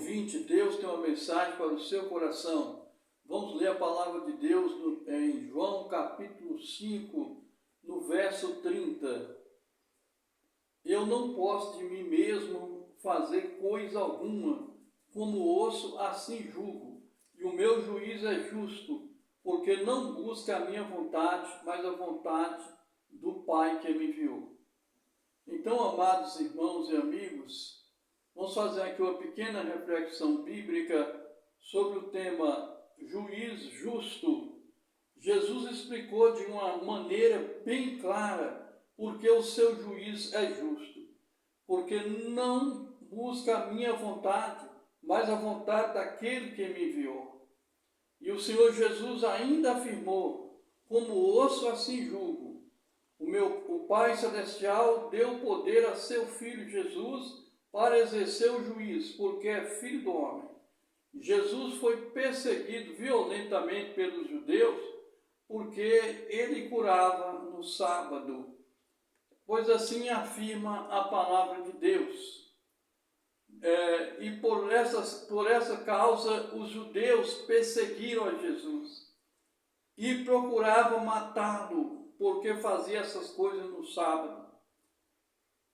ouvinte, Deus tem uma mensagem para o seu coração. Vamos ler a palavra de Deus em João capítulo 5, no verso 30. Eu não posso de mim mesmo fazer coisa alguma, como ouço, assim julgo, e o meu juízo é justo, porque não busca a minha vontade, mas a vontade do Pai que me enviou. Então, amados irmãos e amigos, vamos fazer aqui uma pequena reflexão bíblica sobre o tema juiz justo. Jesus explicou de uma maneira bem clara porque o seu juiz é justo. Porque não busca a minha vontade, mas a vontade daquele que me enviou. E o Senhor Jesus ainda afirmou, como ouço, assim julgo. O Pai Celestial deu poder a seu Filho Jesus para exercer o juízo, porque é Filho do homem. Jesus foi perseguido violentamente pelos judeus, porque ele curava no sábado. Pois assim afirma a palavra de Deus. E por essa causa os judeus perseguiram a Jesus e procuravam matá-lo, porque fazia essas coisas no sábado.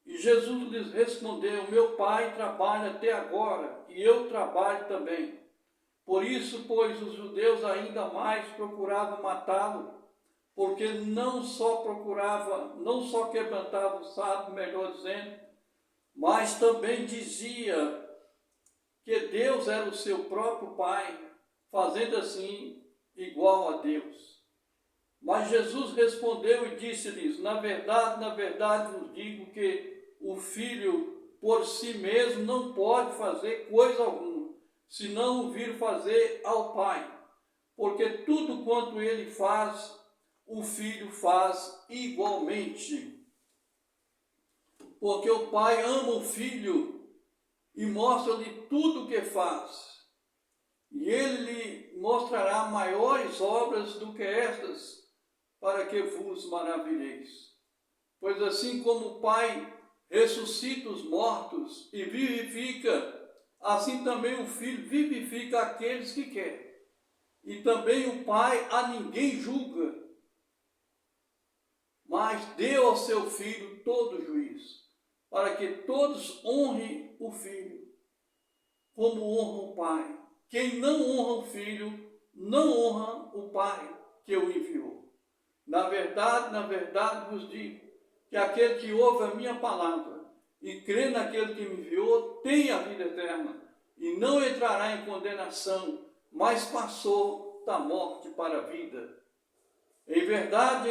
E Jesus lhes respondeu: meu Pai trabalha até agora, e eu trabalho também. Por isso, pois, os judeus ainda mais procuravam matá-lo, porque não só quebrantava o sábado, melhor dizendo, mas também dizia que Deus era o seu próprio Pai, fazendo assim igual a Deus. Mas Jesus respondeu e disse-lhes: na verdade vos digo que o Filho por si mesmo não pode fazer coisa alguma, senão o vir fazer ao Pai, porque tudo quanto ele faz, o Filho faz igualmente. Porque o Pai ama o Filho e mostra-lhe tudo o que faz. E ele lhe mostrará maiores obras do que estas, para que vos maravilheis. Pois assim como o Pai ressuscita os mortos e vivifica, assim também o Filho vivifica aqueles que quer. E também o Pai a ninguém julga, mas deu ao seu Filho todo o juízo, para que todos honrem o Filho, como honram o Pai. Quem não honra o Filho, não honra o Pai que o enviou. Na verdade vos digo, que aquele que ouve a minha palavra e crê naquele que me enviou, tem a vida eterna, e não entrará em condenação, mas passou da morte para a vida. Em verdade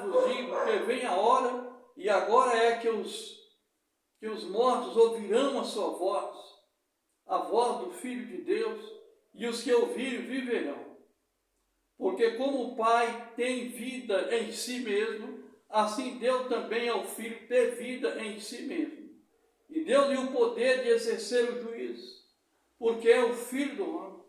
vos digo que vem a hora, e agora é que os mortos ouvirão a sua voz, a voz do Filho de Deus, e os que ouvirem viverão. Porque como o Pai tem vida em si mesmo, assim deu também ao Filho ter vida em si mesmo. E deu-lhe o poder de exercer o juízo, porque é o Filho do homem.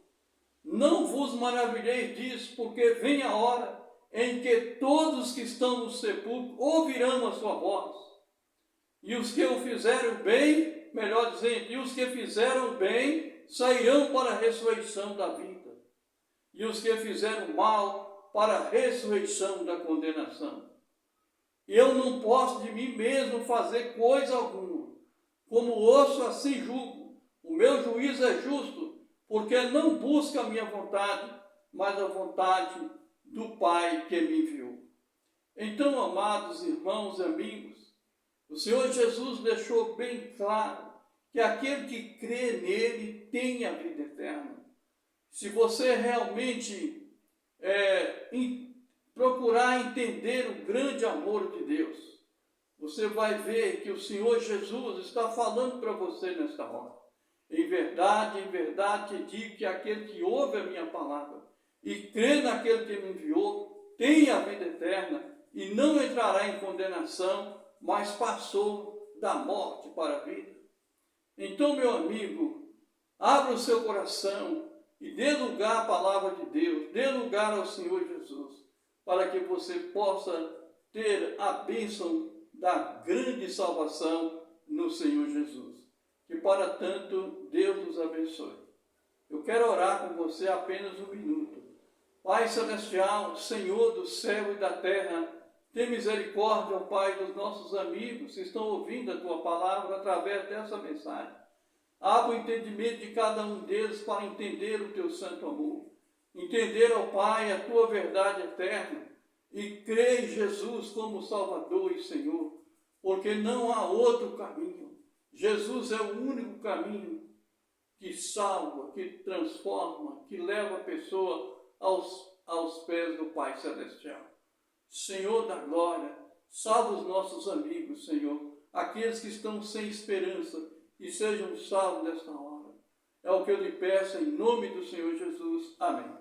Não vos maravilheis disso, porque vem a hora em que todos que estão no sepulcro ouvirão a sua voz. E os que o fizeram bem, melhor dizendo, e os que fizeram bem sairão para a ressurreição da vida. E os que fizeram mal para a ressurreição da condenação. Eu não posso de mim mesmo fazer coisa alguma. Como ouço, assim julgo. O meu juízo é justo, porque não busca a minha vontade, mas a vontade do Pai que me enviou. Então, amados irmãos e amigos, o Senhor Jesus deixou bem claro que aquele que crê nele tem a vida eterna. Se você realmente procurar entender o grande amor de Deus, você vai ver que o Senhor Jesus está falando para você nesta hora. Em verdade te digo que aquele que ouve a minha palavra e crê naquele que me enviou, tem a vida eterna e não entrará em condenação, mas passou da morte para a vida. Então, meu amigo, abra o seu coração e dê lugar à palavra de Deus, dê lugar ao Senhor Jesus, para que você possa ter a bênção da grande salvação no Senhor Jesus. que para tanto Deus nos abençoe. Eu quero orar com você apenas um minuto. Pai Celestial, Senhor do céu e da terra, tem misericórdia, ó Pai, dos nossos amigos que estão ouvindo a Tua palavra através dessa mensagem. Abra o entendimento de cada um deles para entender o Teu santo amor. Entender, ó Pai, a Tua verdade eterna e crer em Jesus como Salvador e Senhor, porque não há outro caminho. Jesus é o único caminho que salva, que transforma, que leva a pessoa aos pés do Pai Celestial. Senhor da glória, salva os nossos amigos, Senhor, aqueles que estão sem esperança, e sejam salvos nesta hora. É o que eu lhe peço em nome do Senhor Jesus. Amém.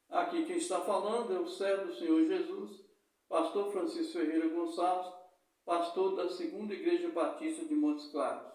Aqui quem está falando é o servo do Senhor Jesus, pastor Francisco Ferreira Gonçalves, pastor da 2ª Igreja Batista de Montes Claros.